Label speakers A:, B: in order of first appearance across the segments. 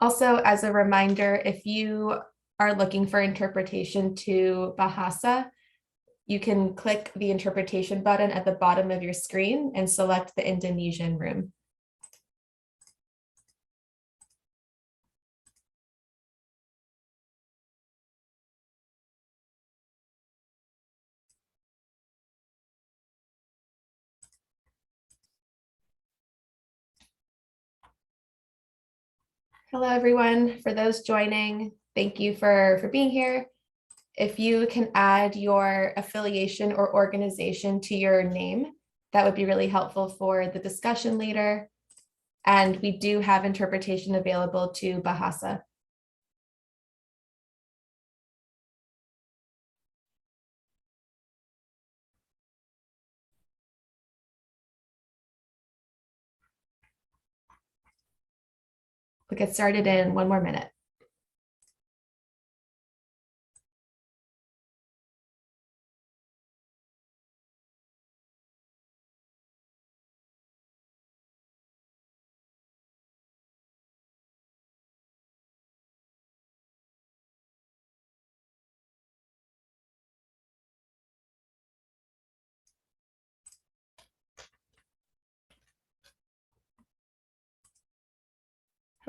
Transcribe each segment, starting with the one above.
A: Also, as a reminder, if you are looking for interpretation to Bahasa, you can click the interpretation button at the bottom of your screen and select the Indonesian room. Hello, everyone. For those joining, thank you for being here. If you can add your affiliation or organization to your name, that would be really helpful for the discussion later. And we do have interpretation available to Bahasa. We'll get started in 1 more minute.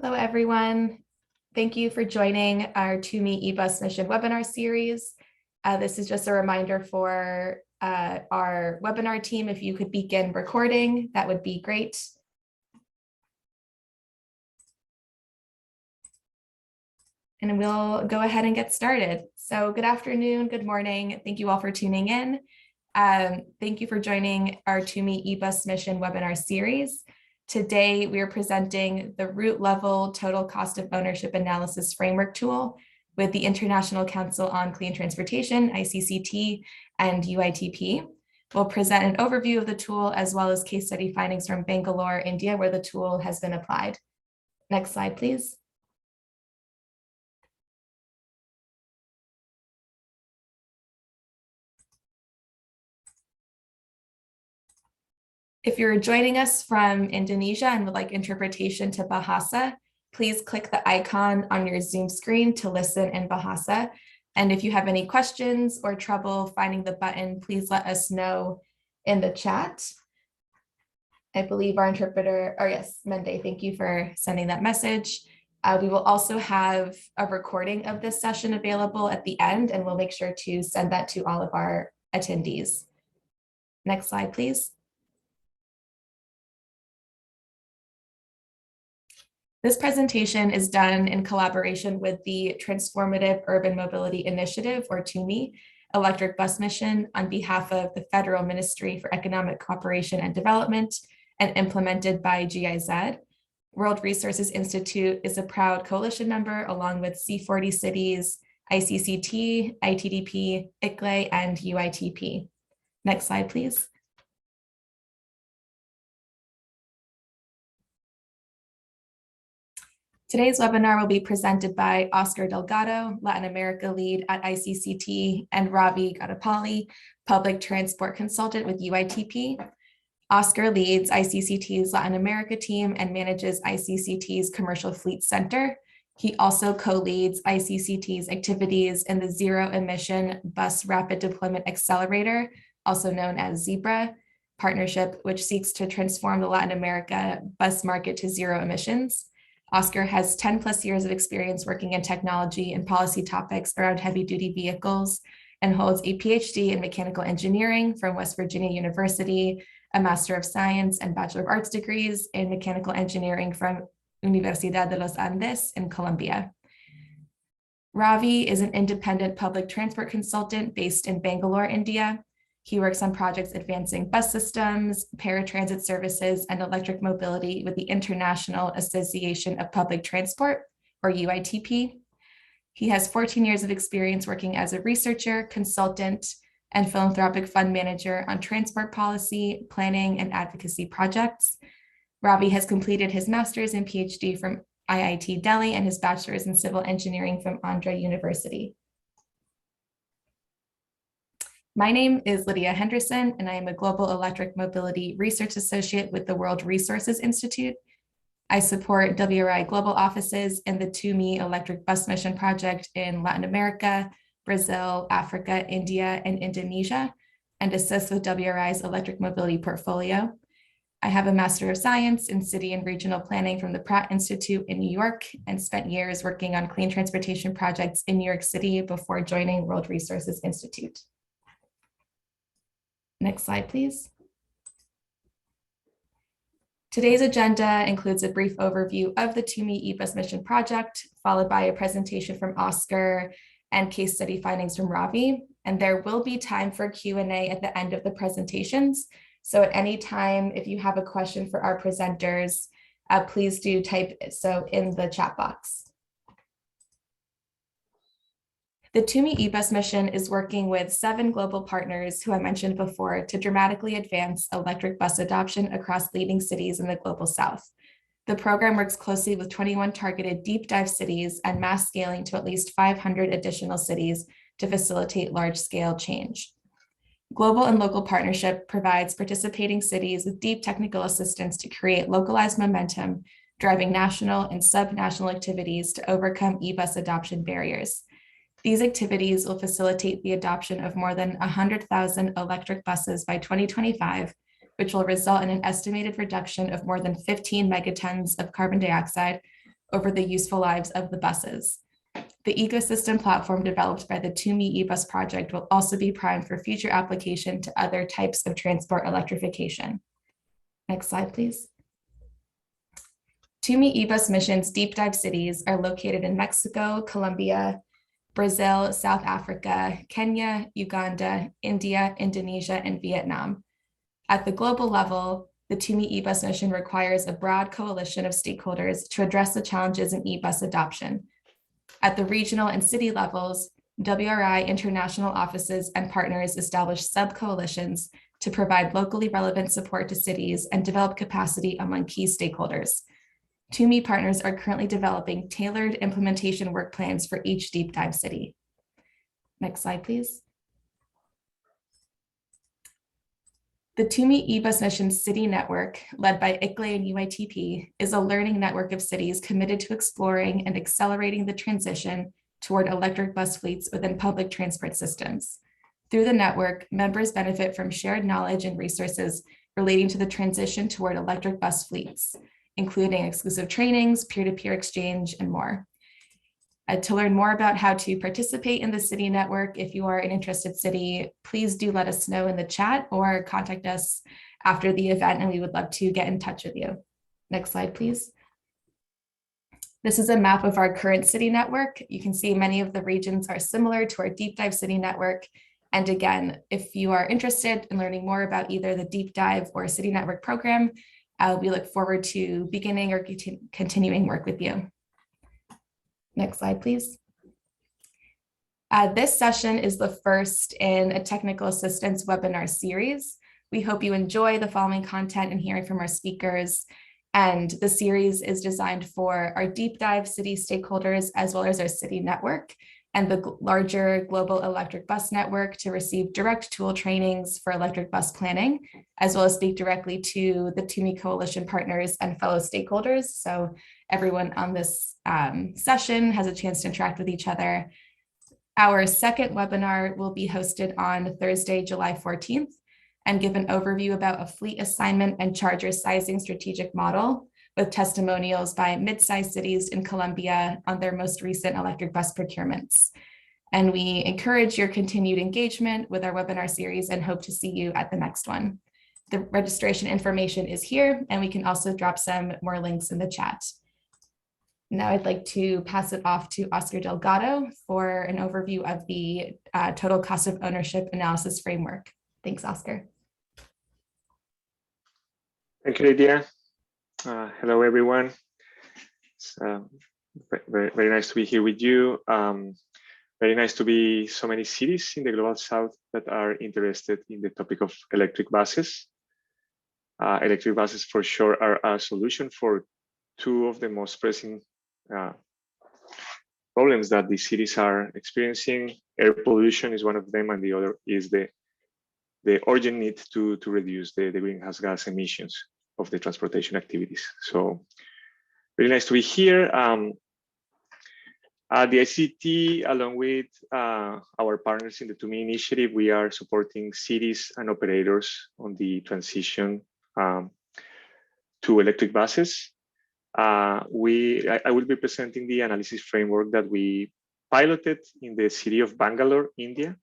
A: Hello, everyone. Thank you for joining our TUMI eBus mission webinar series. This is just a reminder for our webinar team. If you could begin recording, that would be great. And we'll go ahead and get started. So good afternoon, good morning. Thank you all for tuning in. Thank you for joining our TUMI eBus mission webinar series. Today, we are presenting the root level total cost of ownership analysis framework tool with the International Council on Clean Transportation, ICCT, and UITP. We'll present an overview of the tool as well as case study findings from Bangalore, India, where the tool has been applied. Next slide, please. If you're joining us from Indonesia and would like interpretation to Bahasa, please click the icon on your Zoom screen to listen in Bahasa. And if you have any questions or trouble finding the button, please let us know in the chat. I believe our interpreter, or yes, Mende, thank you for sending that message. We will also have a recording of this session available at the end, and we'll make sure to send that to all of our attendees. Next slide, please. This presentation is done in collaboration with the Transformative Urban Mobility Initiative, or TUMI, electric bus mission on behalf of the Federal Ministry for Economic Cooperation and Development and implemented by GIZ. World Resources Institute is a proud coalition member along with C40 cities, ICCT, ITDP, ICLE, and UITP. Next slide, please. Today's webinar will be presented by Oscar Delgado, Latin America lead at ICCT, and Ravi Gadapalli, public transport consultant with UITP. Oscar leads ICCT's Latin America team and manages ICCT's Commercial Fleet Center. He also co-leads ICCT's activities in the Zero Emission Bus Rapid Deployment Accelerator, also known as ZEBRA, partnership which seeks to transform the Latin America bus market to zero emissions. Oscar has 10 plus years of experience working in technology and policy topics around heavy duty vehicles and holds a PhD in mechanical engineering from West Virginia University, a Master of Science and Bachelor of Arts degrees in mechanical engineering from Universidad de los Andes in Colombia. Ravi is an independent public transport consultant based in Bangalore, India. He works on projects advancing bus systems, paratransit services, and electric mobility with the International Association of Public Transport, or UITP. He has 14 years of experience working as a researcher, consultant, and philanthropic fund manager on transport policy, planning, and advocacy projects. Ravi has completed his master's and PhD from IIT Delhi and his bachelor's in civil engineering from Andhra University. My name is Lydia Henderson, and I am a Global Electric Mobility Research Associate with the World Resources Institute. I support WRI global offices in the TUMI electric bus mission project in Latin America, Brazil, Africa, India, and Indonesia, and assist with WRI's electric mobility portfolio. I have a Master of Science in City and Regional Planning from the Pratt Institute in New York and spent years working on clean transportation projects in New York City before joining World Resources Institute. Next slide, please. Today's agenda includes a brief overview of the TUMI eBus mission project, followed by a presentation from Oscar and case study findings from Ravi. And there will be time for Q&A at the end of the presentations. So at any time, if you have a question for our presenters, please do type so in the chat box. The TUMI eBus mission is working with 7 global partners who I mentioned before to dramatically advance electric bus adoption across leading cities in the global south. The program works closely with 21 targeted deep dive cities and mass scaling to at least 500 additional cities to facilitate large scale change. Global and local partnership provides participating cities with deep technical assistance to create localized momentum, driving national and sub-national activities to overcome eBus adoption barriers. These activities will facilitate the adoption of more than 100,000 electric buses by 2025, which will result in an estimated reduction of more than 15 megatons of carbon dioxide over the useful lives of the buses. The ecosystem platform developed by the TUMI eBus project will also be primed for future application to other types of transport electrification. Next slide, please. TUMI eBus mission's deep dive cities are located in Mexico, Colombia, Brazil, South Africa, Kenya, Uganda, India, Indonesia, and Vietnam. At the global level, the TUMI eBus mission requires a broad coalition of stakeholders to address the challenges in eBus adoption. At the regional and city levels, WRI international offices and partners establish sub-coalitions to provide locally relevant support to cities and develop capacity among key stakeholders. TUMI partners are currently developing tailored implementation work plans for each deep dive city. Next slide, please. The TUMI eBus mission city network, led by ICLE and UITP, is a learning network of cities committed to exploring and accelerating the transition toward electric bus fleets within public transport systems. Through the network, members benefit from shared knowledge and resources relating to the transition toward electric bus fleets, including exclusive trainings, peer-to-peer exchange, and more. To learn more about how to participate in the city network, if you are an interested city, please do let us know in the chat or contact us after the event, and we would love to get in touch with you. Next slide, please. This is a map of our current city network. You can see many of the regions are similar to our deep dive city network. And again, if you are interested in learning more about either the deep dive or city network program, we look forward to beginning or continuing work with you. Next slide, please. This session is the first in a technical assistance webinar series. We hope you enjoy the following content and hearing from our speakers. And the series is designed for our deep dive city stakeholders, as well as our city network and the larger global electric bus network to receive direct tool trainings for electric bus planning, as well as speak directly to the TUMI coalition partners and fellow stakeholders. So everyone on this session has a chance to interact with each other. Our second webinar will be hosted on Thursday, July 14th, and give an overview about a fleet assignment and charger sizing strategic model with testimonials by mid-sized cities in Colombia on their most recent electric bus procurements. And we encourage your continued engagement with our webinar series and hope to see you at the next one. The registration information is here, and we can also drop some more links in the chat. Now I'd like to pass it off to Oscar Delgado for an overview of the total cost of ownership analysis framework. Thanks, Oscar.
B: Thank you, Lydia. Hello, everyone. It's very nice to be here with you. Very nice to be so many cities in the Global South that are interested in the topic of electric buses. Electric buses for sure are a solution for two of the most pressing problems that the cities are experiencing. Air pollution is one of them, and the other is the urgent need to reduce the greenhouse gas emissions of the transportation activities. So Very nice to be here. At the ICCT, along with our partners in the TUMI initiative, we are supporting cities and operators on the transition to electric buses. I will be presenting the analysis framework that we piloted in the city of Bangalore, India,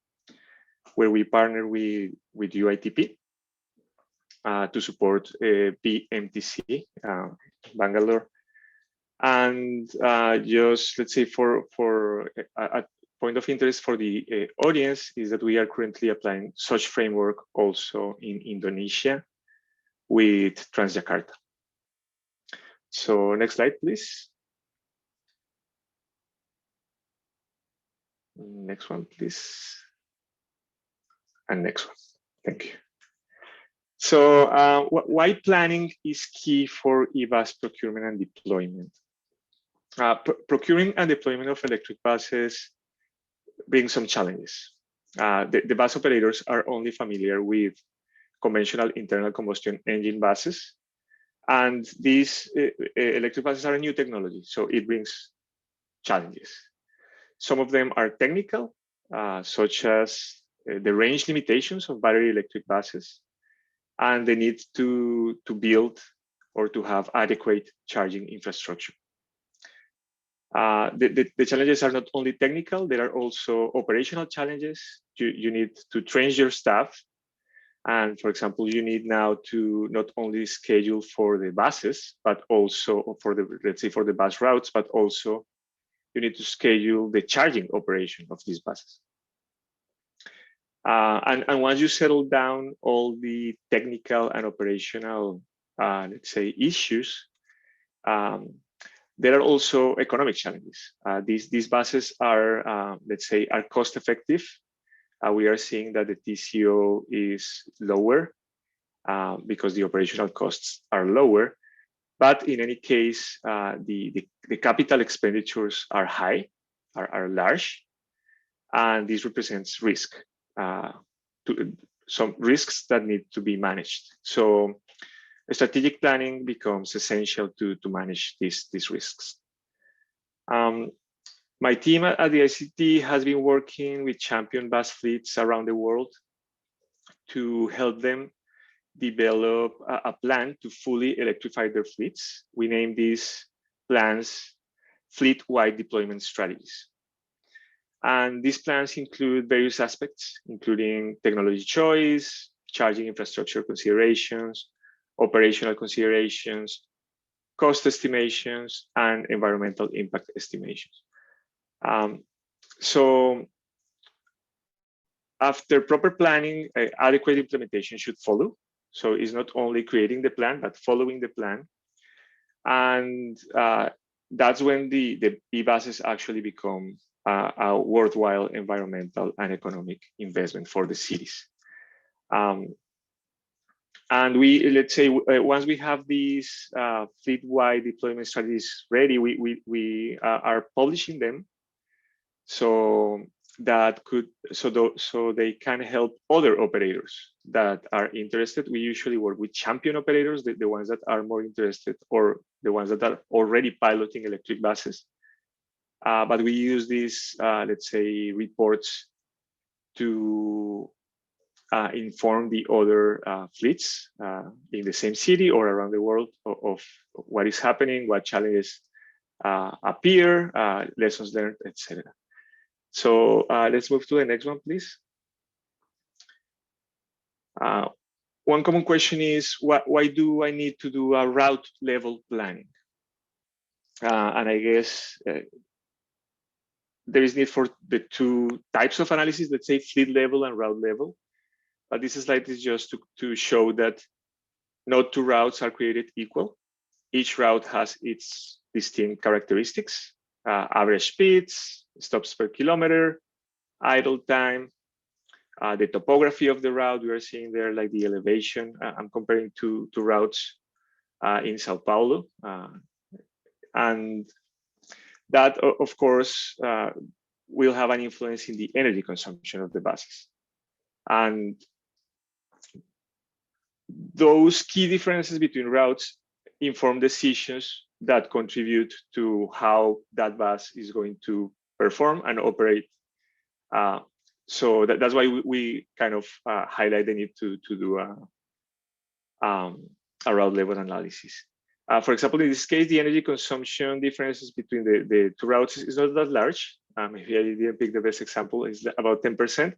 B: where we partner with UITP to support BMTC, Bangalore. And just let's say for a point of interest for the audience is that we are currently applying such framework also in Indonesia with Transjakarta. So next slide, please. Next one, please. And next one. Thank you. So why planning is key for e-bus procurement and deployment? Procuring and deployment of electric buses brings some challenges. The bus operators are only familiar with conventional internal combustion engine buses, and these electric buses are a new technology, so it brings challenges. Some of them are technical, such as the range limitations of battery electric buses, and the need to build or to have adequate charging infrastructure. The challenges are not only technical, there are also operational challenges. You need to train your staff. And for example, you need now to not only schedule for the buses, but also for the, let's say for the bus routes, but also you need to schedule the charging operation of these buses. And once you settle down all the technical and operational, let's say, issues, there are also economic challenges. These buses are, let's say, are cost effective. We are seeing that the TCO is lower because the operational costs are lower. But in any case, the capital expenditures are high, are large, and this represents risk, some risks that need to be managed. So strategic planning becomes essential to manage these risks. My team at the ICCT has been working with champion bus fleets around the world to help them develop a plan to fully electrify their fleets. We name these plans fleet-wide deployment strategies. And these plans include various aspects, including technology choice, charging infrastructure considerations, operational considerations, cost estimations, and environmental impact estimations. So after proper planning, adequate implementation should follow. So it's not only creating the plan, but following the plan. And that's when the e-buses actually become a worthwhile environmental and economic investment for the cities. And we, let's say, once we have these fleet-wide deployment strategies ready, we are publishing them so that so they can help other operators that are interested. We usually work with champion operators, the ones that are more interested, or the ones that are already piloting electric buses. But we use these, let's say, reports to inform the other fleets in the same city or around the world of what is happening, what challenges appear, lessons learned, etc. So let's move to the next one, please. One common question is, why do I need to do a route level planning? And I guess there is need for the two types of analysis, let's say fleet level and route level. But this slide is just to show that not two routes are created equal. Each route has its distinct characteristics, average speeds, stops per kilometer, idle time, the topography of the route. We are seeing there like the elevation. I'm comparing two routes in Sao Paulo. And that, of course, will have an influence in the energy consumption of the buses. And those key differences between routes inform decisions that contribute to how that bus is going to perform and operate. So that's why we kind of highlight the need to do a route level analysis. For example, in this case, the energy consumption differences between the two routes is not that large. Maybe I didn't pick the best example, it's about 10%.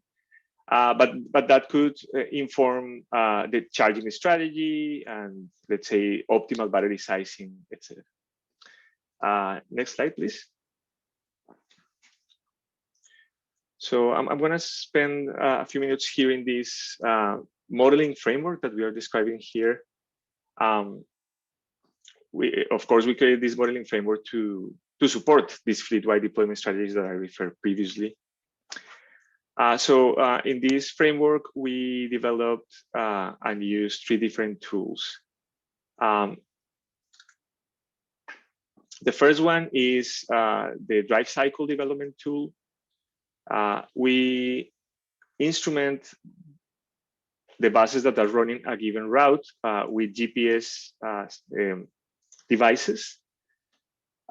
B: But that could inform the charging strategy and, let's say, optimal battery sizing, etc. Next slide, please. So I'm going to spend a few minutes here in this modeling framework that we are describing here. Of course, we created this modeling framework to support these fleet-wide deployment strategies that I referred previously. So in this framework, we developed and used 3 different tools. The first one is the drive cycle development tool. We instrument the buses that are running a given route with GPS devices.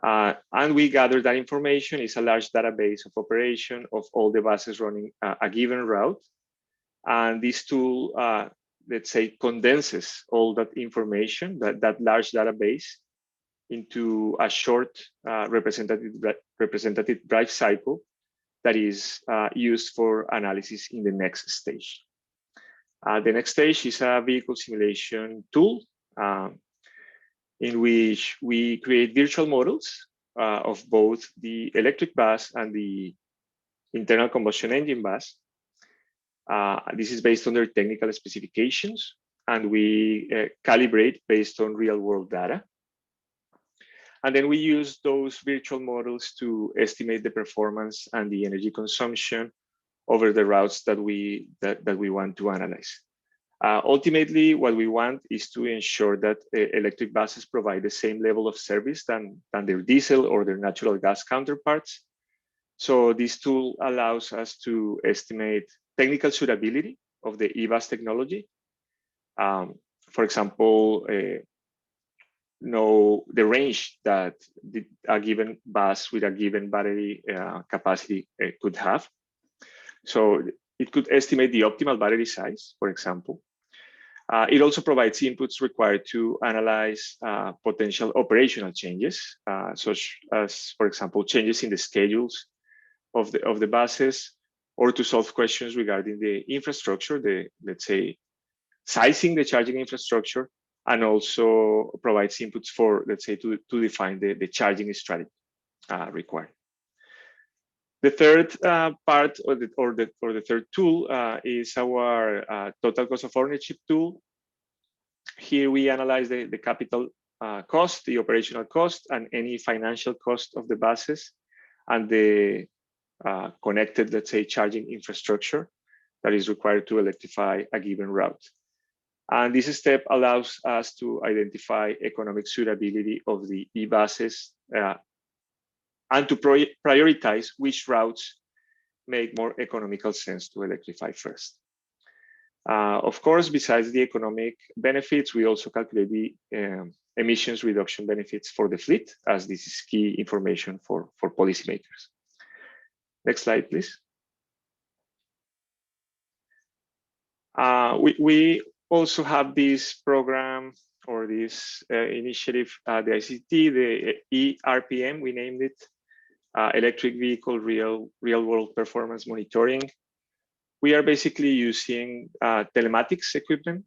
B: And we gather that information. It's a large database of operation of all the buses running a given route. And this tool, let's say, condenses all that information, that large database, into a short representative drive cycle that is used for analysis in the next stage. The next stage is a vehicle simulation tool in which we create virtual models of both the electric bus and the internal combustion engine bus. This is based on their technical specifications, and we calibrate based on real-world data. And then we use those virtual models to estimate the performance and the energy consumption over the routes that we want to analyze. Ultimately, what we want is to ensure that electric buses provide the same level of service than their diesel or their natural gas counterparts. So this tool allows us to estimate technical suitability of the e-bus technology. For example, know the range that a given bus with a given battery capacity could have. So it could estimate the optimal battery size, for example. It also provides inputs required to analyze potential operational changes, such as, for example, changes in the schedules of the buses, or to solve questions regarding the infrastructure, let's say, sizing the charging infrastructure, and also provides inputs for, let's say, to define the charging strategy required. The third part, or the third tool, is our total cost of ownership tool. Here we analyze the capital cost, the operational cost, and any financial cost of the buses, and the connected, let's say, charging infrastructure that is required to electrify a given route. And this step allows us to identify economic suitability of the e-buses and to prioritize which routes make more economical sense to electrify first. Of course, besides the economic benefits, we also calculate the emissions reduction benefits for the fleet, as this is key information for policymakers. Next slide, please. We also have this program or this initiative, the ICCT, the ERPM, we named it, Electric Vehicle Real-World Performance Monitoring. We are basically using telematics equipment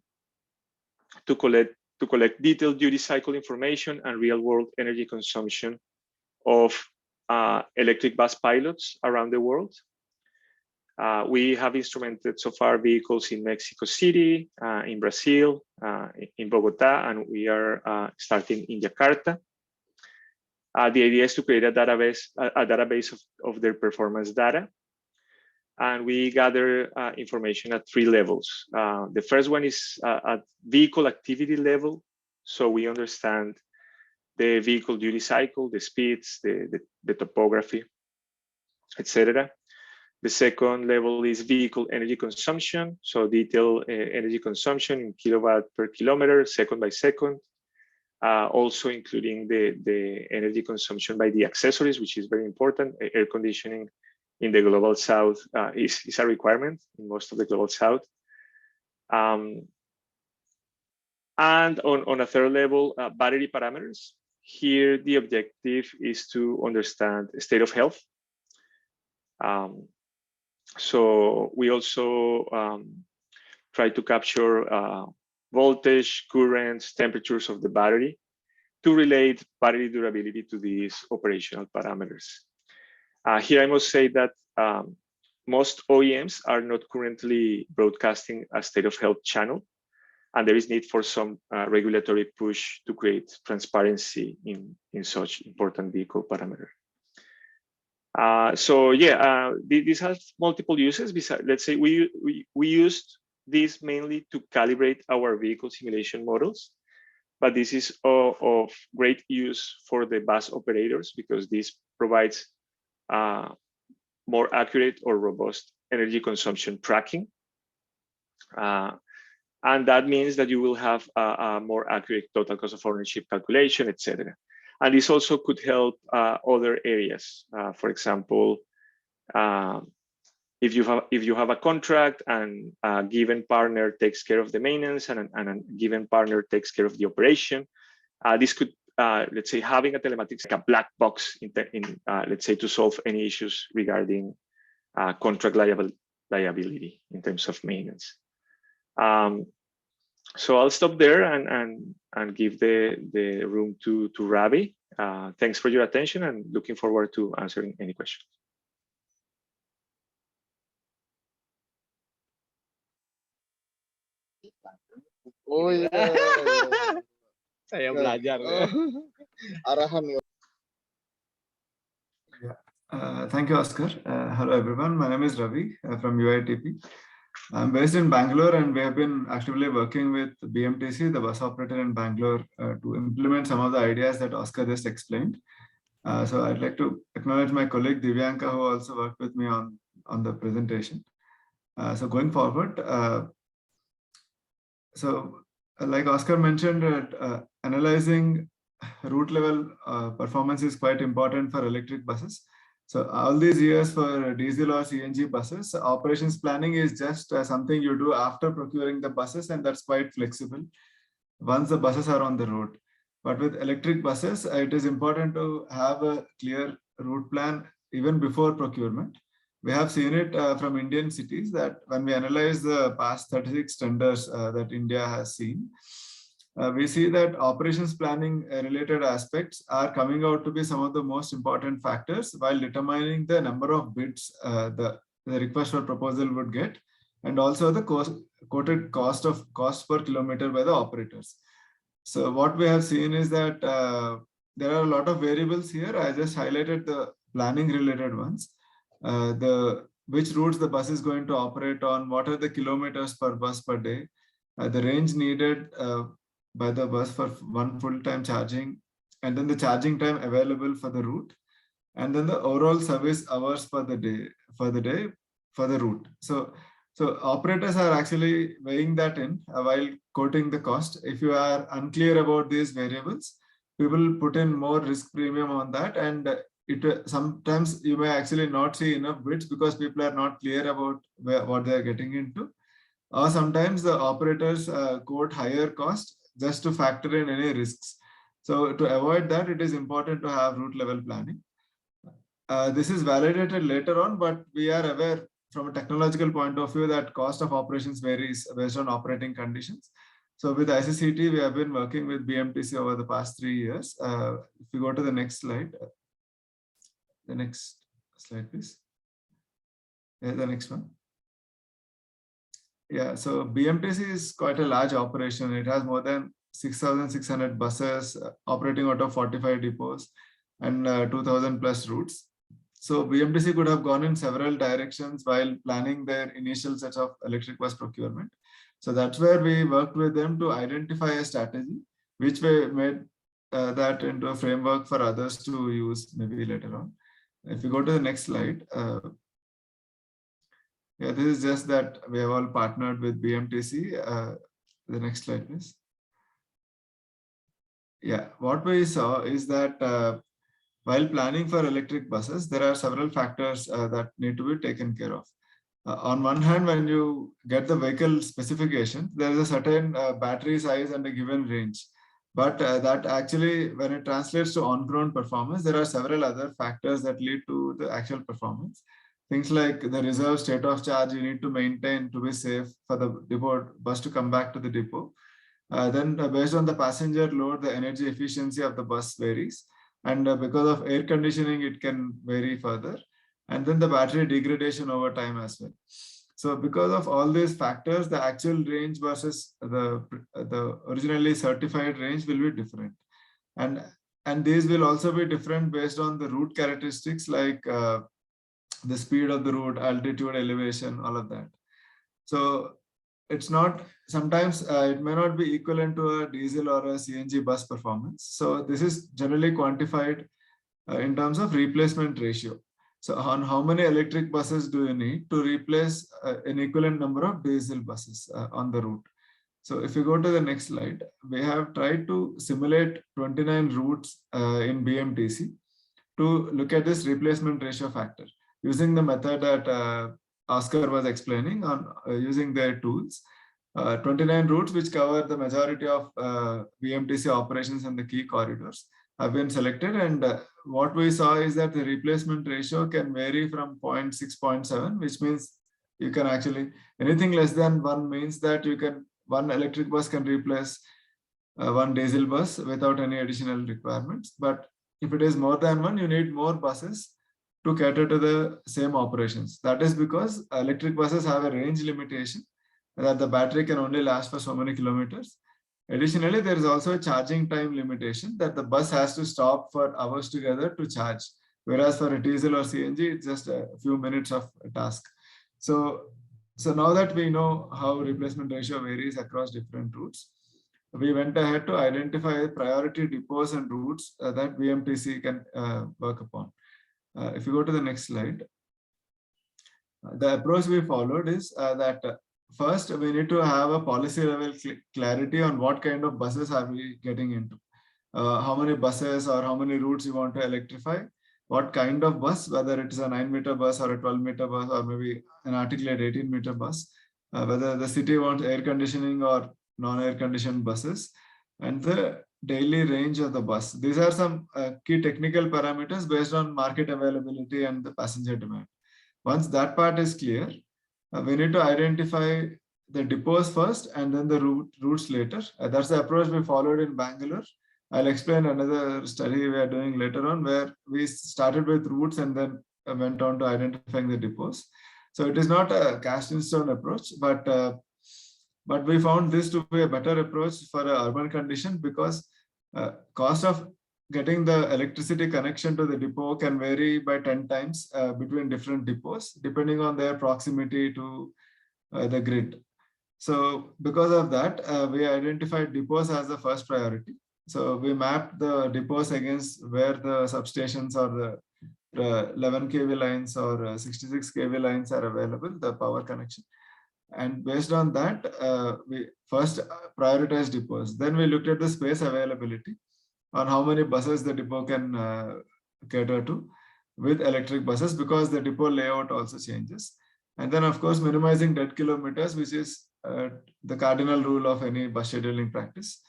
B: to collect detailed duty cycle information and real-world energy consumption of electric bus pilots around the world. We have instrumented so far vehicles in Mexico City, in Brazil, in Bogota, and we are starting in Jakarta. The idea is to create a database of their performance data. And we gather information at 3 levels. The first one is at vehicle activity level. So we understand the vehicle duty cycle, the speeds, the topography, etc. The second level is vehicle energy consumption. So detailed energy consumption in kilowatt per kilometer, second by second. also including the energy consumption by the accessories, which is very important. Air conditioning in the global south is a requirement in most of the global south. And on a third level, battery parameters. Here, the objective is to understand state of health. So we also try to capture voltage, currents, temperatures of the battery to relate battery durability to these operational parameters. Here I must say that most OEMs are not currently broadcasting a state of health channel, and there is need for some regulatory push to create transparency in such important vehicle parameter. So yeah, this has multiple uses. Besides, let's say we used this mainly to calibrate our vehicle simulation models, but this is of great use for the bus operators because this provides more accurate or robust energy consumption tracking. And that means that you will have a more accurate total cost of ownership calculation, etc. And this also could help other areas. For example, if you have a contract and a given partner takes care of the maintenance and a given partner takes care of the operation, this could, let's say, having a telematics like a black box let's say, to solve any issues regarding contract liability in terms of maintenance. So I'll stop there and give the room to Ravi. Thanks for your attention and looking forward to answering any questions.
C: Oh yeah.
D: Saya belajar.
C: Arahan.
E: Yeah. Thank you, Oscar. Hello, everyone. My name is Ravi from UITP. I'm based in Bangalore, and we have been actively working with BMTC, the bus operator in Bangalore, to implement some of the ideas that Oscar just explained. So I'd like to acknowledge my colleague Divyanka, who also worked with me on the presentation. So going forward, like Oscar mentioned, analyzing route level performance is quite important for electric buses. So all these years for diesel or CNG buses, operations planning is just something you do after procuring the buses, and that's quite flexible once the buses are on the road. But with electric buses, it is important to have a clear route plan even before procurement. We have seen it from Indian cities that when we analyze the past 36 tenders that India has seen, we see that operations planning related aspects are coming out to be some of the most important factors while determining the number of bids the request for proposal would get, and also the quoted cost per kilometer by the operators. So what we have seen is that there are a lot of variables here. I just highlighted the planning related ones. Which routes the bus is going to operate on, what are the kilometers per bus per day, the range needed by the bus for one full-time charging, and then the charging time available for the route, and then the overall service hours for the day for the route. So operators are actually weighing that in while quoting the cost. If you are unclear about these variables, people put in more risk premium on that, and sometimes you may actually not see enough bids because people are not clear about what they are getting into, or sometimes the operators quote higher cost just to factor in any risks. So to avoid that, it is important to have route level planning. This is validated later on, but we are aware from a technological point of view that cost of operations varies based on operating conditions. So with ICCT, we have been working with BMTC over the past 3 years. If you go to the next slide, please. Yeah, the next one. Yeah, so BMTC is quite a large operation. It has more than 6,600 buses operating out of 45 depots and 2,000 plus routes. So BMTC could have gone in several directions while planning their initial set of electric bus procurement. So that's where we worked with them to identify a strategy, which we made that into a framework for others to use maybe later on. If you go to the next slide, yeah, this is just that we have all partnered with BMTC. The next slide, please. Yeah, what we saw is that while planning for electric buses, there are several factors that need to be taken care of. On one hand, when you get the vehicle specification, there is a certain battery size and a given range. But that actually, when it translates to on-ground performance, there are several other factors that lead to the actual performance. Things like the reserve state of charge you need to maintain to be safe for the depot bus to come back to the depot. Then based on the passenger load, the energy efficiency of the bus varies. And because of air conditioning, it can vary further. And then the battery degradation over time as well. So because of all these factors, the actual range versus the originally certified range will be different. And these will also be different based on the route characteristics like the speed of the route, altitude, elevation, all of that. So it's not, sometimes it may not be equivalent to a diesel or a CNG bus performance. So this is generally quantified in terms of replacement ratio. So on how many electric buses do you need to replace an equivalent number of diesel buses on the route? So if you go to the next slide, we have tried to simulate 29 routes in BMTC to look at this replacement ratio factor using the method that Oscar was explaining on using their tools. 29 routes which cover the majority of BMTC operations and the key corridors have been selected, and what we saw is that the replacement ratio can vary from 0.6, 0.7, which means you can actually, anything less than 1 means that you can, one electric bus can replace one diesel bus without any additional requirements. But if it is more than 1, you need more buses to cater to the same operations. That is because electric buses have a range limitation that the battery can only last for so many kilometers. Additionally, there is also a charging time limitation that the bus has to stop for hours together to charge. Whereas for a diesel or CNG, it's just a few minutes of a task. So now that we know how replacement ratio varies across different routes, we went ahead to identify priority depots and routes that BMTC can work upon. If you go to the next slide, the approach we followed is that first, we need to have a policy level clarity on what kind of buses are we getting into. How many buses or how many routes you want to electrify, what kind of bus, whether it is a 9-meter bus or a 12-meter bus or maybe an articulate 18-meter bus, whether the city wants air conditioning or non-air conditioned buses, and the daily range of the bus. These are some key technical parameters based on market availability and the passenger demand. Once that part is clear, we need to identify the depots first and then the routes later. That's the approach we followed in Bangalore. I'll explain another study we are doing later on where we started with routes and then went on to identifying the depots. So it is not a cast in stone approach, but we found this to be a better approach for an urban condition because cost of getting the electricity connection to the depot can vary by 10 times between different depots, depending on their proximity to the grid. So because of that, we identified depots as the first priority. So we mapped the depots against where the substations or the 11 kV lines or 66 kV lines are available, the power connection. And based on that, we first prioritized depots. Then we looked at the space availability on how many buses the depot can cater to with electric buses because the depot layout also changes. And then of course, minimizing dead kilometers, which is the cardinal rule of any bus scheduling practice.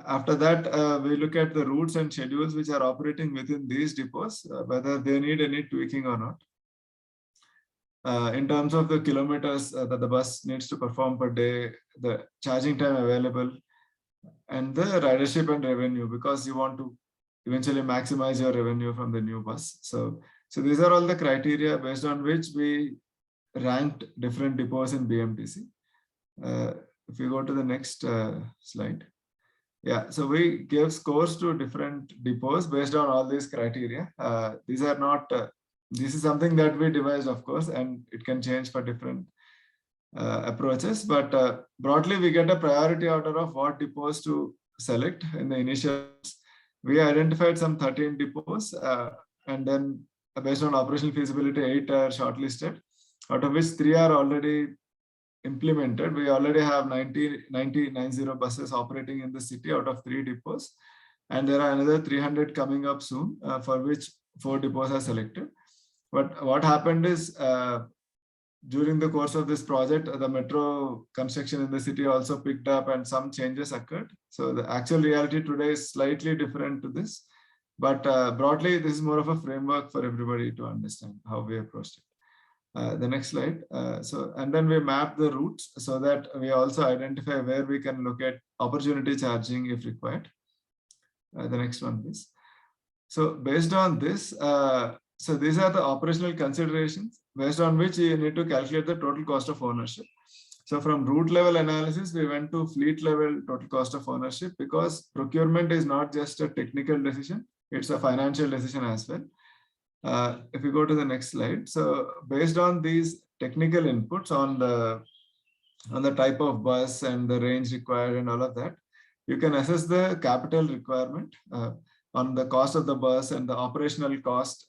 E: After that, we look at the routes and schedules which are operating within these depots, whether they need any tweaking or not. In terms of the kilometers that the bus needs to perform per day, the charging time available, and the ridership and revenue, because you want to eventually maximize your revenue from the new bus. So these are all the criteria based on which we ranked different depots in BMTC. If you go to the next slide. Yeah, so we gave scores to different depots based on all these criteria. These are not, this is something that we devised, of course, and it can change for different approaches, but broadly we get a priority order of what depots to select in the initial. We identified some 13 depots and then based on operational feasibility, 8 are shortlisted, out of which 3 are already implemented. We already have 90 buses operating in the city out of 3 depots. And there are another 300 coming up soon, for which 4 depots are selected. But what happened is, during the course of this project, the metro construction in the city also picked up and some changes occurred. So the actual reality today is slightly different to this. But broadly, this is more of a framework for everybody to understand how we approached it. The next slide. And then we map the routes so that we also identify where we can look at opportunity charging if required. The next one, please. So based on this, so these are the operational considerations based on which you need to calculate the total cost of ownership. So from route level analysis, we went to fleet level total cost of ownership, because procurement is not just a technical decision, it's a financial decision as well. If we go to the next slide. So based on these technical inputs on the type of bus and the range required and all of that, you can assess the capital requirement on the cost of the bus and the operational cost,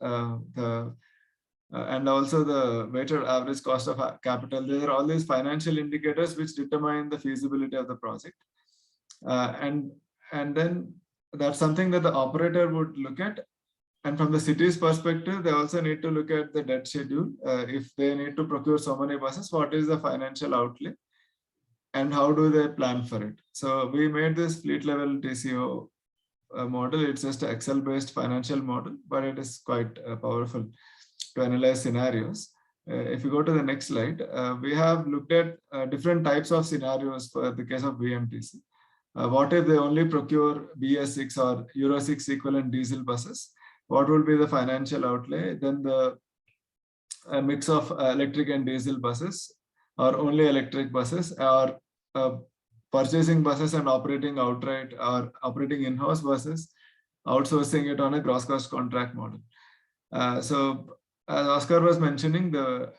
E: and also the weighted average cost of capital. There are all these financial indicators which determine the feasibility of the project. And then that's something that the operator would look at. And from the city's perspective, they also need to look at the debt schedule. If they need to procure so many buses, what is the financial outlay and how do they plan for it? So we made this fleet level TCO model. It's just an Excel based financial model, but it is quite powerful to analyze scenarios. If you go to the next slide, we have looked at different types of scenarios for the case of BMTC. What if they only procure BS6 or Euro 6 equivalent diesel buses? What will be the financial outlay? Then the mix of electric and diesel buses, or only electric buses, or purchasing buses and operating outright, or operating in-house buses, outsourcing it on a gross cost contract model. So as Oscar was mentioning, the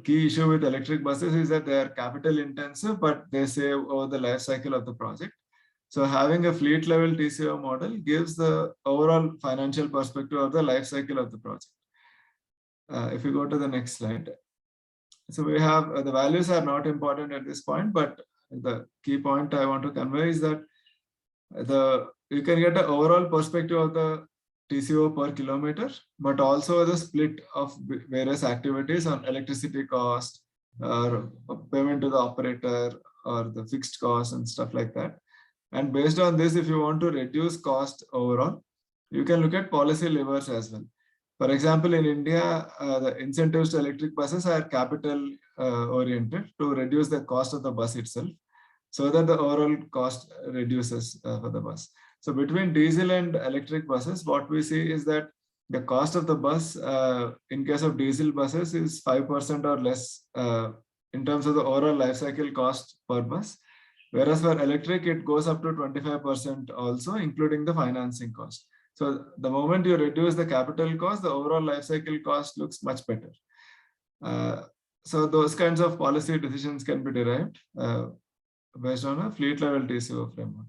E: key issue with electric buses is that they are capital intensive, but they save over the life cycle of the project. So having a fleet level TCO model gives the overall financial perspective of the life cycle of the project. If you go to the next slide. So we have the values are not important at this point, but the key point I want to convey is that you can get an overall perspective of the TCO per kilometer, but also the split of various activities on electricity cost, or payment to the operator, or the fixed cost and stuff like that. And based on this, if you want to reduce cost overall, you can look at policy levers as well. For example, in India, the incentives to electric buses are capital oriented to reduce the cost of the bus itself, so that the overall cost reduces for the bus. So between diesel and electric buses, what we see is that the cost of the bus in case of diesel buses is 5% or less in terms of the overall life cycle cost per bus. Whereas for electric, it goes up to 25% also, including the financing cost. So the moment you reduce the capital cost, the overall life cycle cost looks much better. So those kinds of policy decisions can be derived based on a fleet level TCO framework.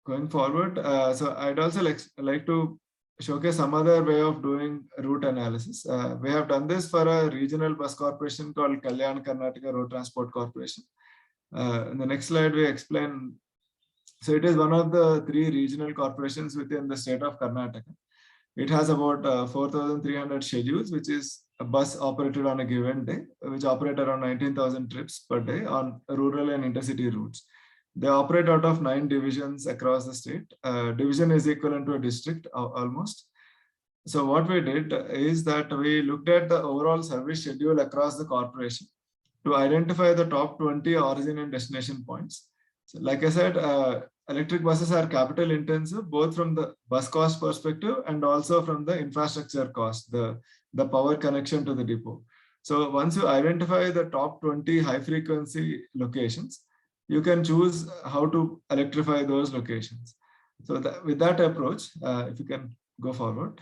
E: Going forward, so I'd also like to showcase some other way of doing route analysis. We have done this for a regional bus corporation called Kalyan Karnataka Road Transport Corporation. In the next slide, we explain. So it is one of the 3 regional corporations within the state of Karnataka. It has about 4,300 schedules, which is a bus operated on a given day, which operate around 19,000 trips per day on rural and intercity routes. They operate out of 9 divisions across the state. Division is equivalent to a district almost. So what we did is that we looked at the overall service schedule across the corporation to identify the top 20 origin and destination points. So like I said, electric buses are capital intensive, both from the bus cost perspective and also from the infrastructure cost, the power connection to the depot. So once you identify the top 20 high frequency locations, you can choose how to electrify those locations. So with that approach, if you can go forward,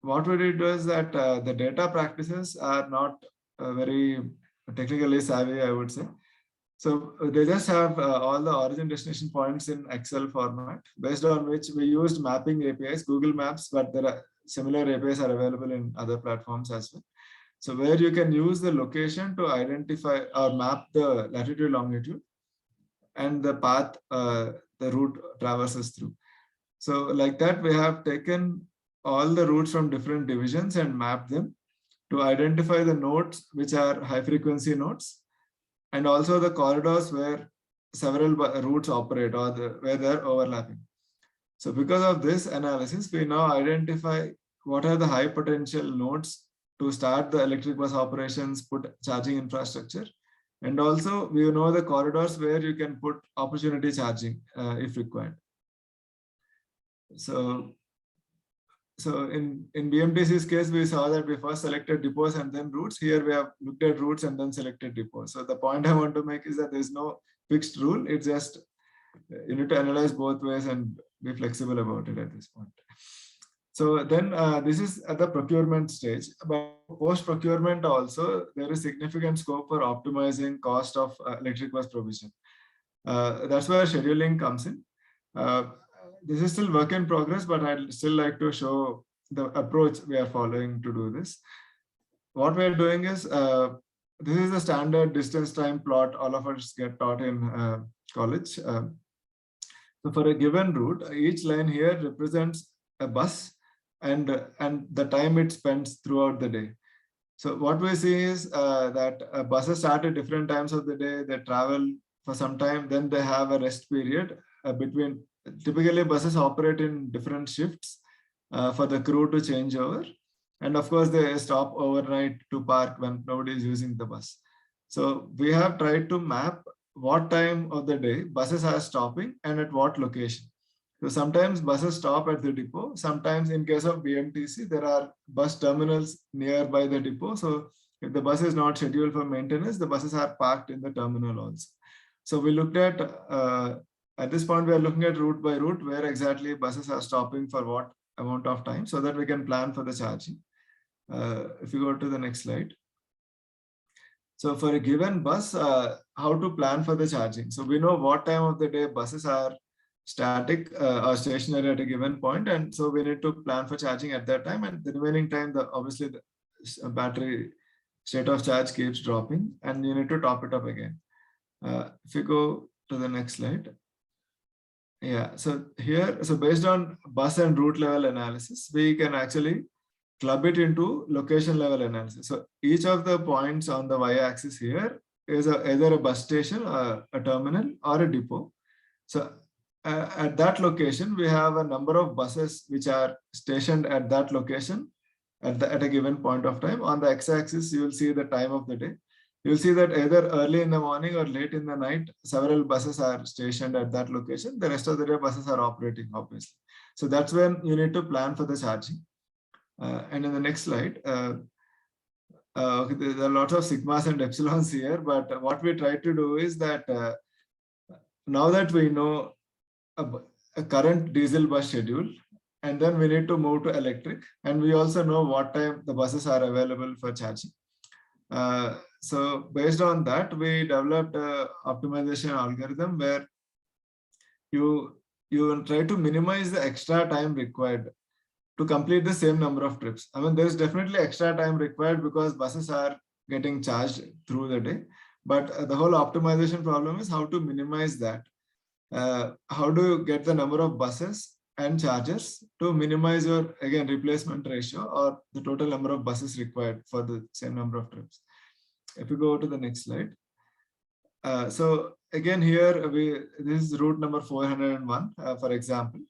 E: what we did was that the data practices are not very technically savvy, I would say. So they just have all the origin destination points in Excel format, based on which we used mapping APIs, Google Maps, but there are similar APIs are available in other platforms as well. So where you can use the location to identify or map the latitude, longitude, and the path the route traverses through. So like that, we have taken all the routes from different divisions and mapped them to identify the nodes which are high frequency nodes, and also the corridors where several routes operate or where they're overlapping. So because of this analysis, we now identify what are the high potential nodes to start the electric bus operations, put charging infrastructure. And also we know the corridors where you can put opportunity charging if required. So in BMTC's case, we saw that we first selected depots and then routes. Here we have looked at routes and then selected depots. So the point I want to make is that there's no fixed rule. It's just you need to analyze both ways and be flexible about it at this point. So then this is at the procurement stage, but post procurement also there is significant scope for optimizing cost of electric bus provision. That's where scheduling comes in. This is still work in progress, but I'd still like to show the approach we are following to do this. What we're doing is, this is the standard distance time plot all of us get taught in college. So for a given route, each line here represents a bus and the time it spends throughout the day. So what we see is that buses start at different times of the day, they travel for some time, then they have a rest period between. Typically, buses operate in different shifts for the crew to change over. And of course, they stop overnight to park when nobody is using the bus. So we have tried to map what time of the day buses are stopping and at what location. So sometimes buses stop at the depot. Sometimes in case of BMTC, there are bus terminals nearby the depot. So if the bus is not scheduled for maintenance, the buses are parked in the terminal also. So we looked at this point, we are looking at route by route where exactly buses are stopping for what amount of time so that we can plan for the charging. If you go to the next slide. So for a given bus, how to plan for the charging. So we know what time of the day buses are static or stationary at a given point. And so we need to plan for charging at that time. And the remaining time, obviously the battery state of charge keeps dropping and you need to top it up again. If you go to the next slide. Yeah, so here, so based on bus and route level analysis, we can actually club it into location level analysis. So each of the points on the y-axis here is either a bus station, a terminal, or a depot. So at that location, we have a number of buses which are stationed at that location at a given point of time. On the x-axis, you will see the time of the day. You'll see that either early in the morning or late in the night, several buses are stationed at that location. The rest of the day buses are operating, obviously. So that's when you need to plan for the charging. And in the next slide, there are lots of sigmas and epsilons here, but what we try to do is that now that we know a current diesel bus schedule, and then we need to move to electric, and we also know what time the buses are available for charging. So based on that, we developed an optimization algorithm where you try to minimize the extra time required to complete the same number of trips. I mean, there's definitely extra time required because buses are getting charged through the day. But the whole optimization problem is how to minimize that. How do you get the number of buses and chargers to minimize your, again, replacement ratio or the total number of buses required for the same number of trips. If you go to the next slide. So again, here this is route number 401, for example.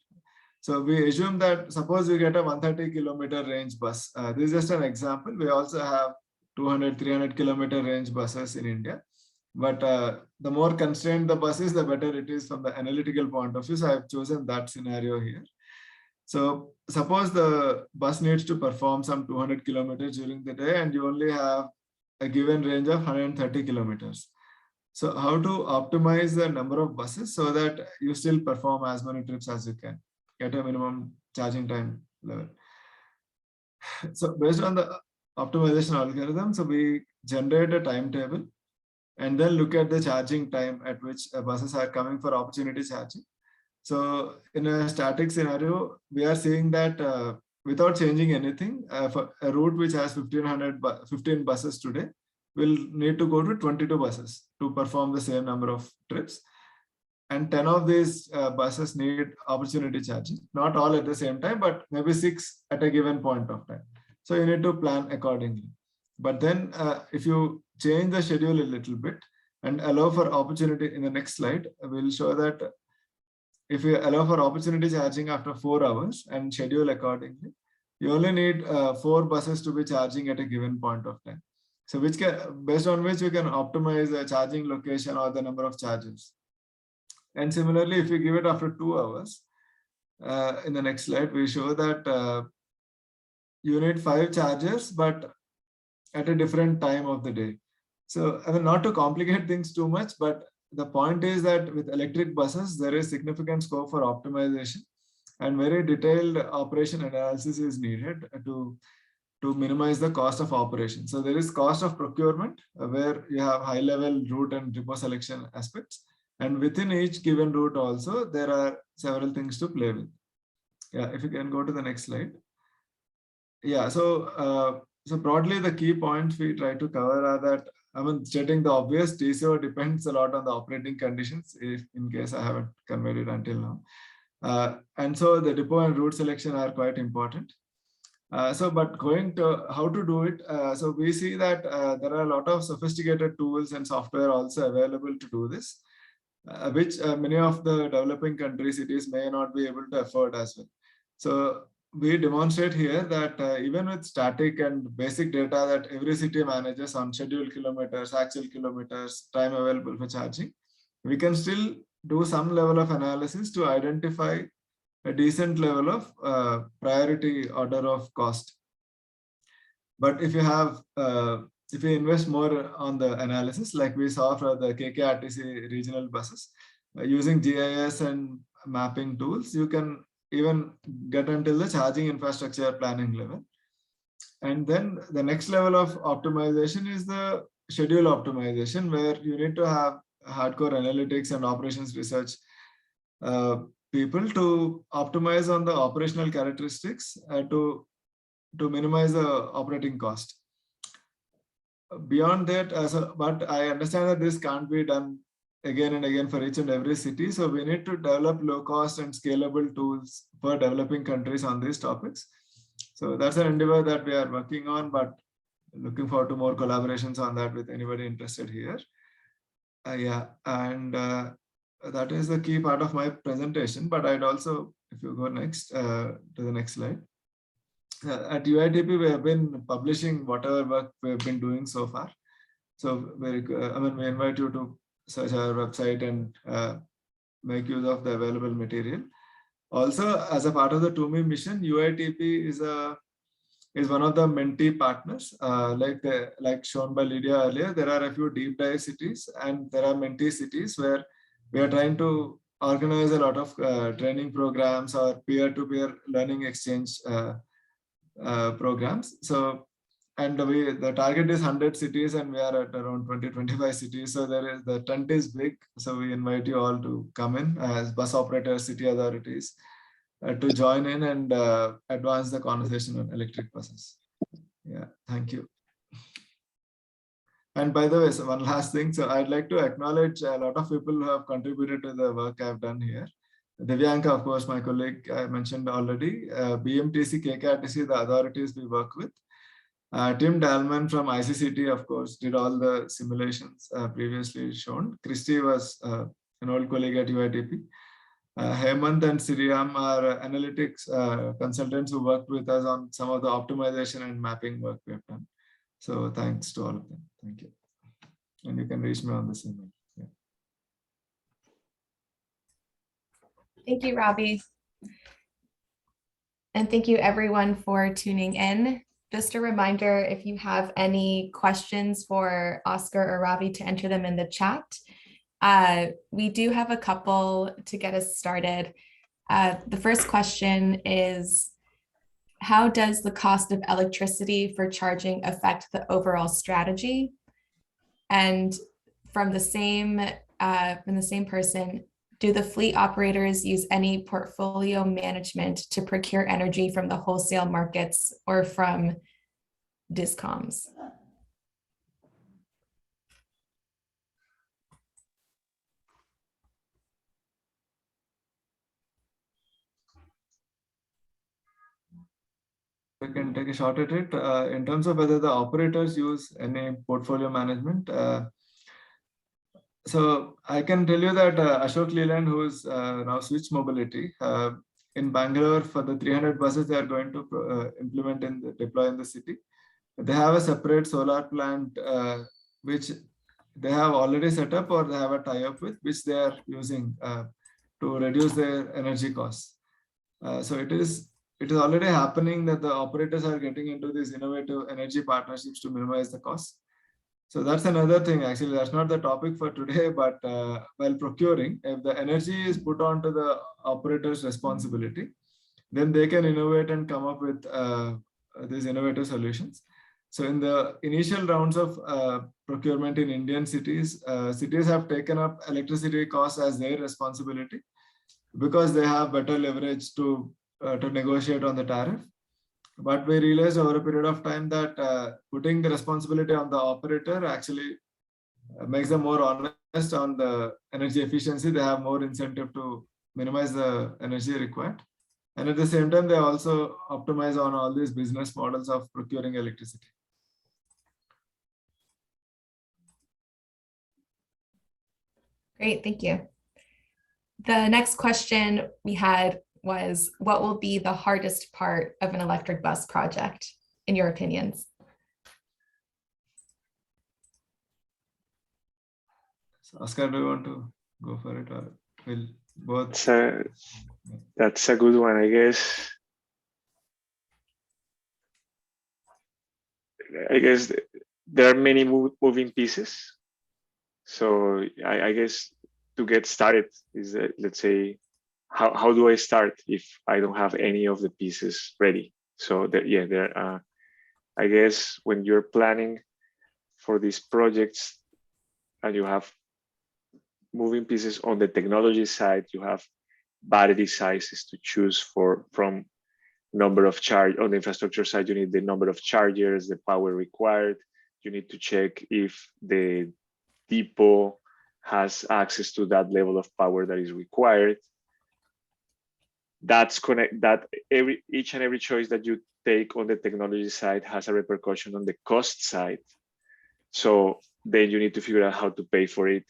E: So we assume that suppose you get a 130 kilometer range bus. This is just an example. We also have 200, 300 kilometer range buses in India. But the more constrained the bus is, the better it is from the analytical point of view. So I've chosen that scenario here. So suppose the bus needs to perform some 200 kilometers during the day and you only have a given range of 130 kilometers. So how to optimize the number of buses so that you still perform as many trips as you can at a minimum charging time level. So based on the optimization algorithm, so we generate a timetable and then look at the charging time at which buses are coming for opportunity charging. So in a static scenario, we are seeing that without changing anything, for a route which has 15 buses today, we'll need to go to 22 buses to perform the same number of trips. and 10 of these buses need opportunity charging, not all at the same time, but maybe 6 at a given point of time. So you need to plan accordingly. But then if you change the schedule a little bit and allow for opportunity, in the next slide, we'll show that if you allow for opportunity charging after 4 hours and schedule accordingly, you only need 4 buses to be charging at a given point of time. So which can, based on which you can optimize the charging location or the number of chargers. And similarly, if you give it after 2 hours, in the next slide, we show that you need 5 chargers, but at a different time of the day. So I mean, not to complicate things too much, but the point is that with electric buses, there is significant scope for optimization, and very detailed operation analysis is needed to minimize the cost of operation. So there is cost of procurement, where you have high level route and depot selection aspects. And within each given route also, there are several things to play with. Yeah, if you can go to the next slide. Yeah, so broadly, the key points we try to cover are that, I mean, stating the obvious, TCO depends a lot on the operating conditions, if in case I haven't conveyed it until now. And so the depot and route selection are quite important. But going to how to do it, so we see that there are a lot of sophisticated tools and software also available to do this, which many of the developing country cities may not be able to afford as well. So we demonstrate here that even with static and basic data that every city manages on scheduled kilometers, actual kilometers, time available for charging, we can still do some level of analysis to identify a decent level of priority order of cost. But if you have, if you invest more on the analysis, like we saw for the KKRTC regional buses, using GIS and mapping tools, you can even get until the charging infrastructure planning level. And then the next level of optimization is the schedule optimization, where you need to have hardcore analytics and operations research people to optimize on the operational characteristics to minimize the operating cost. Beyond that, but I understand that this can't be done again and again for each and every city. So we need to develop low cost and scalable tools for developing countries on these topics. So that's an endeavor that we are working on, but looking forward to more collaborations on that with anybody interested here. Yeah, and that is the key part of my presentation. But I'd also, if you go next to the next slide. At UITP, we have been publishing whatever work we've been doing so far. So we invite you to search our website and make use of the available material. Also, as a part of the TUMI mission, UITP is one of the mentee partners. Like shown by Lydia earlier, there are a few deep dive cities and there are mentee cities where we are trying to organize a lot of training programs or peer-to-peer learning exchange programs. So, and the target is 100 cities and we are at around 20-25 cities. So the tent is big. So we invite you all to come in as bus operators, city authorities, to join in and advance the conversation on electric buses. Yeah, thank you. And by the way, so one last thing. So I'd like to acknowledge a lot of people who have contributed to the work I've done here. Divyanka, of course, my colleague, I mentioned already. BMTC, KKRTC, the authorities we work with. Tim Dalman from ICCT, of course, did all the simulations previously shown. Christy was an old colleague at UITP. Hemant and Siriam are analytics consultants who worked with us on some of the optimization and mapping work we have done. So thanks to all of them. Thank you. And you can reach me on this email. Yeah.
A: Thank you, Ravi. And thank you everyone for tuning in. Just a reminder, if you have any questions for Oscar or Ravi, to enter them in the chat. We do have a couple to get us started. The first question is, how does the cost of electricity for charging affect the overall strategy? And from the same person, do the fleet operators use any portfolio management to procure energy from the wholesale markets or from discoms?
E: we can take a shot at it. In terms of whether the operators use any portfolio management, so I can tell you that Ashok Leland, who is now Switch Mobility, in Bangalore for the 300 buses they are going to implement and deploy in the city. They have a separate solar plant which they have already set up or they have a tie-up with, which they are using to reduce their energy costs. So it is already happening that the operators are getting into these innovative energy partnerships to minimize the costs. So that's another thing. Actually, that's not the topic for today, but while procuring, if the energy is put onto the operator's responsibility, then they can innovate and come up with these innovative solutions. So in the initial rounds of procurement in Indian cities, cities have taken up electricity costs as their responsibility because they have better leverage to negotiate on the tariff. But we realized over a period of time that putting the responsibility on the operator actually makes them more honest on the energy efficiency. They have more incentive to minimize the energy required. And at the same time, they also optimize on all these business models of procuring electricity.
A: Great, thank you. The next question we had was, what will be the hardest part of an electric bus project, in your opinions?
E: So Oscar, do you want to go for it, or will both?
B: That's a good one, I guess. I guess there are many moving pieces. So I guess to get started is, let's say, how do I start if I don't have any of the pieces ready? So I guess when you're planning for these projects and you have moving pieces on the technology side, you have battery sizes to choose from number of charge. On the infrastructure side, you need the number of chargers, the power required. You need to check if the depot has access to that level of power that is required. Each and every choice that you take on the technology side has a repercussion on the cost side. So then you need to figure out how to pay for it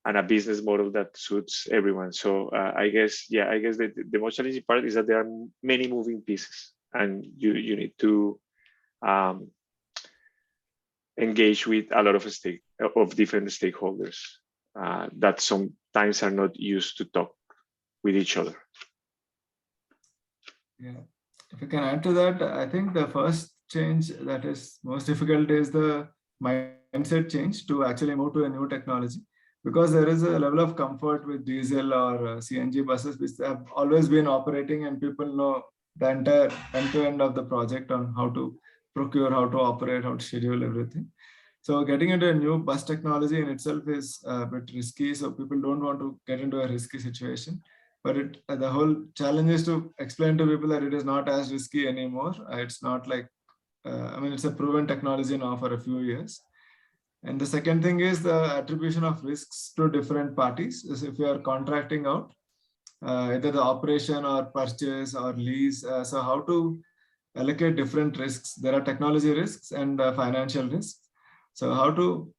B: and a business model that suits everyone. So I guess the most challenging part is that there are many moving pieces, and you need to engage with a lot of different stakeholders that sometimes are not used to talk with each other.
E: Yeah, if I can add to that, I think the first change that is most difficult is the mindset change to actually move to a new technology, because there is a level of comfort with diesel or CNG buses which have always been operating, and people know the entire end-to-end of the project on how to procure, how to operate, how to schedule everything. So getting into a new bus technology in itself is a bit risky. So people don't want to get into a risky situation. But the whole challenge is to explain to people that it is not as risky anymore. It's not like, it's a proven technology now for a few years. And the second thing is the attribution of risks to different parties. As if you are contracting out either the operation or purchase or lease. So how to allocate different risks. There are technology risks and financial risks. So how to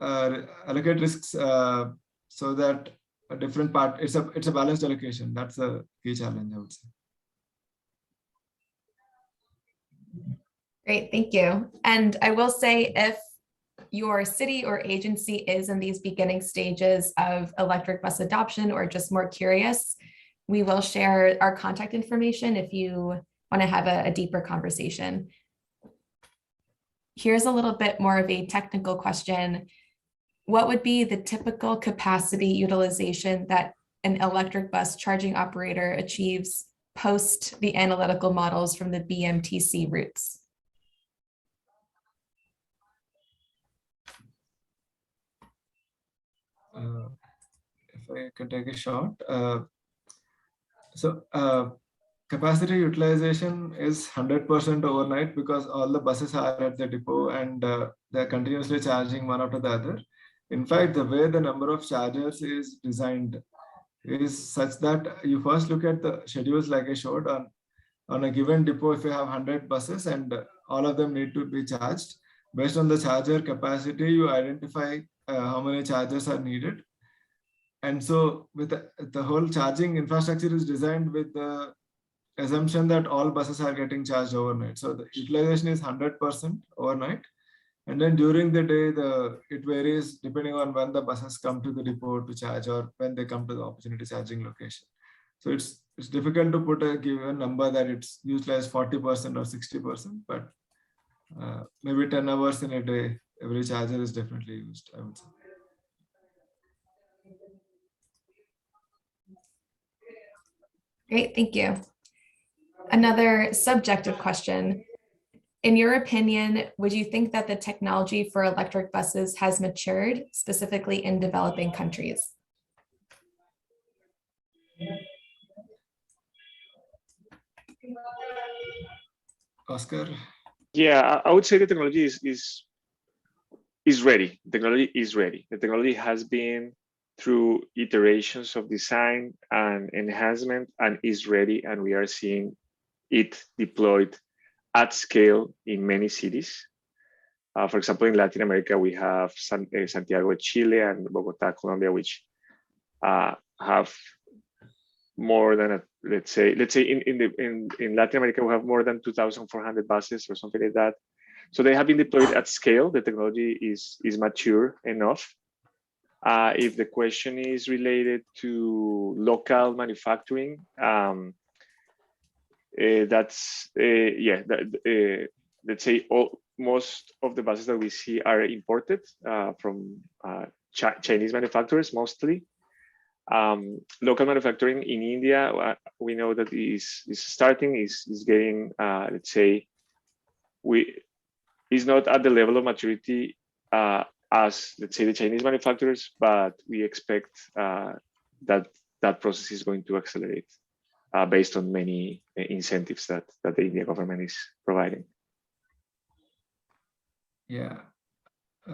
E: allocate risks so that a different part, it's a balanced allocation. That's a key challenge, I would say.
A: Great, thank you. And I will say, if your city or agency is in these beginning stages of electric bus adoption or just more curious, we will share our contact information if you want to have a deeper conversation. Here's a little bit more of a technical question. What would be the typical capacity utilization that an electric bus charging operator achieves post the analytical models from the BMTC routes?
E: If I could take a shot. Capacity utilization is 100% overnight because all the buses are at the depot and they're continuously charging one after the other. In fact, the way the number of chargers is designed is such that you first look at the schedules like I showed on on a given depot, if you have 100 buses and all of them need to be charged, based on the charger capacity, you identify how many chargers are needed. And so with the whole charging infrastructure is designed with the assumption that all buses are getting charged overnight. So the utilization is 100% overnight. And then during the day, it varies depending on when the buses come to the depot to charge or when they come to the opportunity charging location. So it's difficult to put a given number that it's utilized 40% or 60%, but maybe 10 hours in a day, every charger is definitely used, I would say.
A: Great, thank you. Another subjective question. In your opinion, would you think that the technology for electric buses has matured, specifically in developing countries?
E: Oscar?
B: Yeah, I would say the technology is ready. Technology is ready. The technology has been through iterations of design and enhancement and is ready, and we are seeing it deployed at scale in many cities. For example, in Latin America, we have Santiago, Chile, and Bogota, Colombia, which have more than let's say in Latin America we have more than 2,400 buses or something like that. So they have been deployed at scale. The technology is mature enough. If the question is related to local manufacturing, that's let's say most of the buses that we see are imported from Chinese manufacturers mostly. Local manufacturing in India, we know that is starting, is getting, let's say, is not at the level of maturity as, let's say, the Chinese manufacturers, but we expect that process is going to accelerate based on many incentives that the Indian government is providing.
E: Yeah.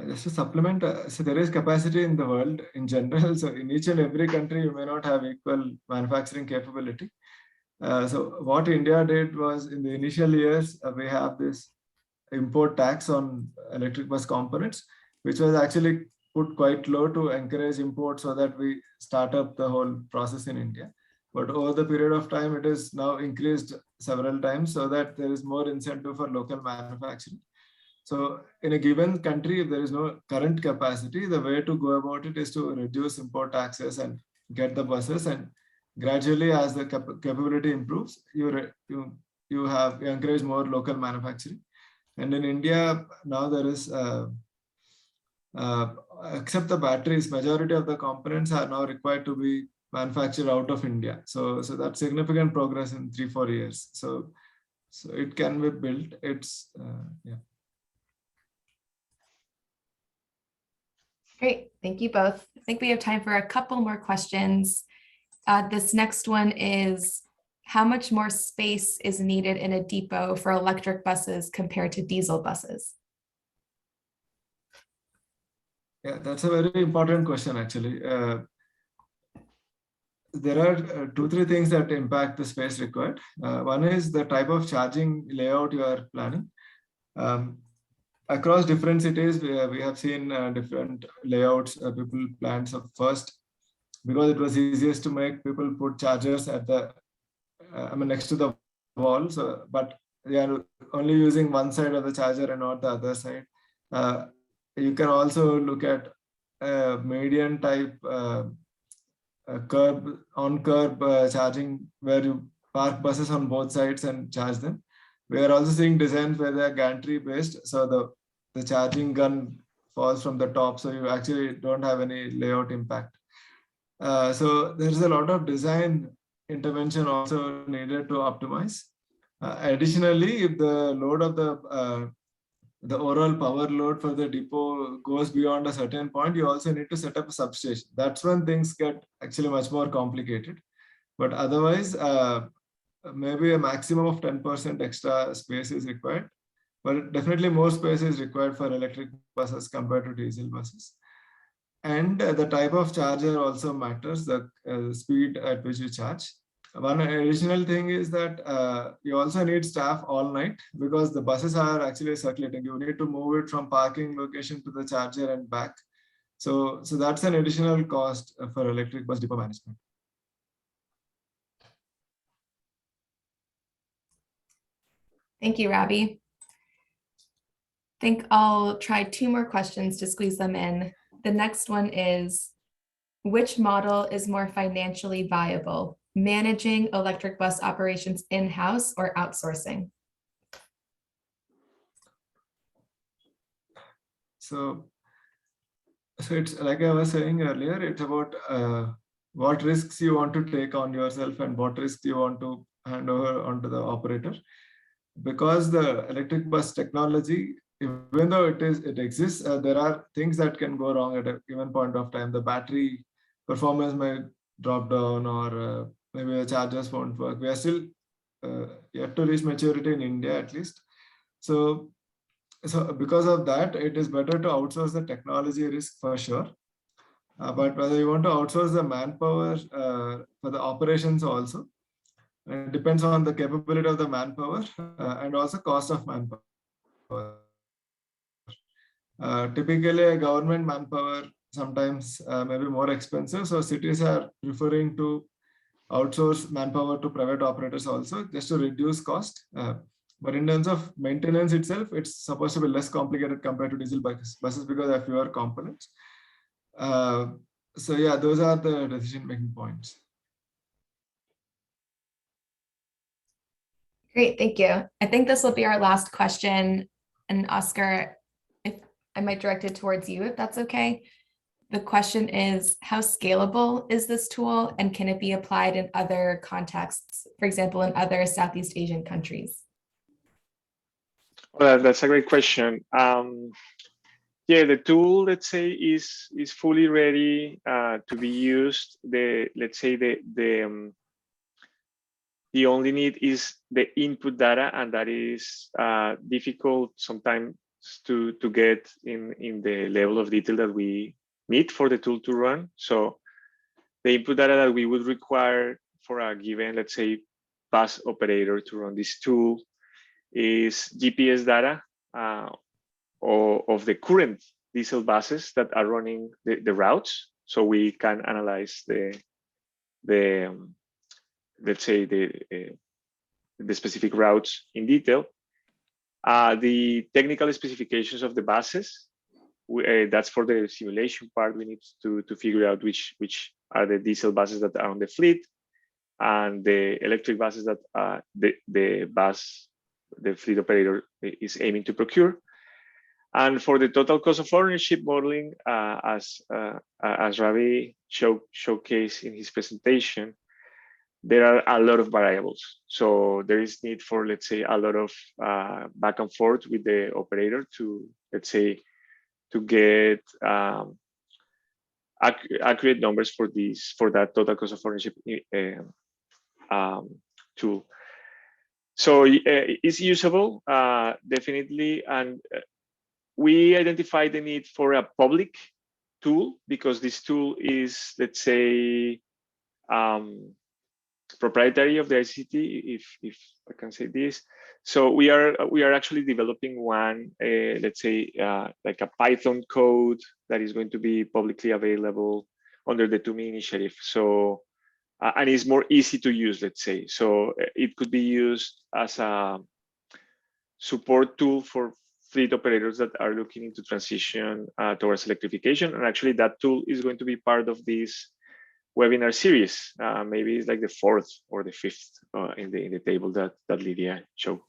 E: Just to supplement, so there is capacity in the world in general. So in each and every country, you may not have equal manufacturing capability. So what India did was, in the initial years, we have this import tax on electric bus components, which was actually put quite low to encourage import so that we start up the whole process in India. But over the period of time, it is now increased several times so that there is more incentive for local manufacturing. So in a given country, if there is no current capacity, the way to go about it is to reduce import taxes and get the buses, and gradually as the capability improves, you encourage more local manufacturing. And in India, now there is, except the batteries, majority of the components are now required to be manufactured out of India. So that's significant progress in 3-4 years. So it can be built. It's, yeah.
A: Great, thank you both. I think we have time for a couple more questions. This next one is, how much more space is needed in a depot for electric buses compared to diesel buses?
E: Yeah, that's a very important question, actually. There are 2-3 things that impact the space required. One is the type of charging layout you are planning. Across different cities, we have seen different layouts. People planned. So first, because it was easiest to make, people put chargers at the, next to the wall. So, but they are only using one side of the charger and not the other side. You can also look at median type curb charging, where you park buses on both sides and charge them. We are also seeing designs where they are gantry based, so the charging gun falls from the top, so you actually don't have any layout impact. So there's a lot of design intervention also needed to optimize. Additionally, if the load of the overall power load for the depot goes beyond a certain point, you also need to set up a substation. That's when things get actually much more complicated. But otherwise, maybe a maximum of 10% extra space is required, but definitely more space is required for electric buses compared to diesel buses. And the type of charger also matters, the speed at which you charge. one additional thing is that you also need staff all night because the buses are actually circulating. You need to move it from parking location to the charger and back. So that's an additional cost for electric bus depot management.
A: Thank you, Ravi. I think I'll try 2 more questions to squeeze them in. The next one is, which model is more financially viable, managing electric bus operations in-house or outsourcing?
E: So it's like I was saying earlier, it's about what risks you want to take on yourself and what risks you want to hand over onto the operator. Because the electric bus technology, even though it exists, there are things that can go wrong at a given point of time. The battery performance might drop down, or maybe the chargers won't work. We are still yet to reach maturity in India, at least. So because of that, it is better to outsource the technology risk for sure. But whether you want to outsource the manpower for the operations also, it depends on the capability of the manpower and also cost of manpower. Typically, a government manpower sometimes may be more expensive. So cities are preferring to outsource manpower to private operators also, just to reduce cost. But in terms of maintenance itself, it's supposed to be less complicated compared to diesel buses because there are fewer components. So yeah, those are the decision-making points.
A: Great, thank you. I think this will be our last question. And Oscar, if I might direct it towards you, if that's okay. The question is, how scalable is this tool, and can it be applied in other contexts, for example, in other Southeast Asian countries?
B: Well, that's a great question. Yeah, the tool, let's say, is fully ready to be used. The only need is the input data, and that is difficult sometimes to get in the level of detail that we need for the tool to run. So the input data that we would require for a given, let's say, bus operator to run this tool is GPS data of the current diesel buses that are running the routes, so we can analyze the let's say the specific routes in detail. The technical specifications of the buses, that's for the simulation part. We need to figure out which are the diesel buses that are on the fleet, and the electric buses that the fleet operator is aiming to procure. And for the total cost of ownership modeling, as Ravi showcased in his presentation, there are a lot of variables. So there is need for, let's say, a lot of back and forth with the operator to, let's say, to get accurate numbers for that total cost of ownership tool. So it's usable, definitely. And we identified the need for a public tool because this tool is, let's say, proprietary of the ICCT, if I can say this. So we are actually developing one, let's say, like a Python code that is going to be publicly available under the TUMI initiative. So and it's more easy to use, let's say. So it could be used as a support tool for fleet operators that are looking into transition towards electrification. And actually that tool is going to be part of this webinar series. Maybe it's like the 4th or the 5th in the table that Lydia showed.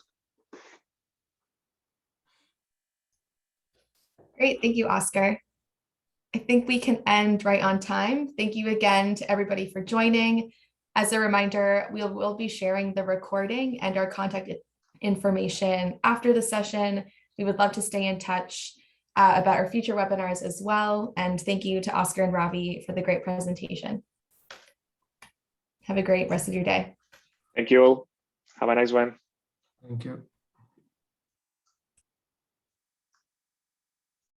A: Great, thank you, Oscar. I think we can end right on time. Thank you again to everybody for joining. As a reminder, we will be sharing the recording and our contact information after the session. We would love to stay in touch about our future webinars as well. And thank you to Oscar and Ravi for the great presentation. Have a great rest of your day.
B: Thank you all. Have a nice one.
E: Thank you.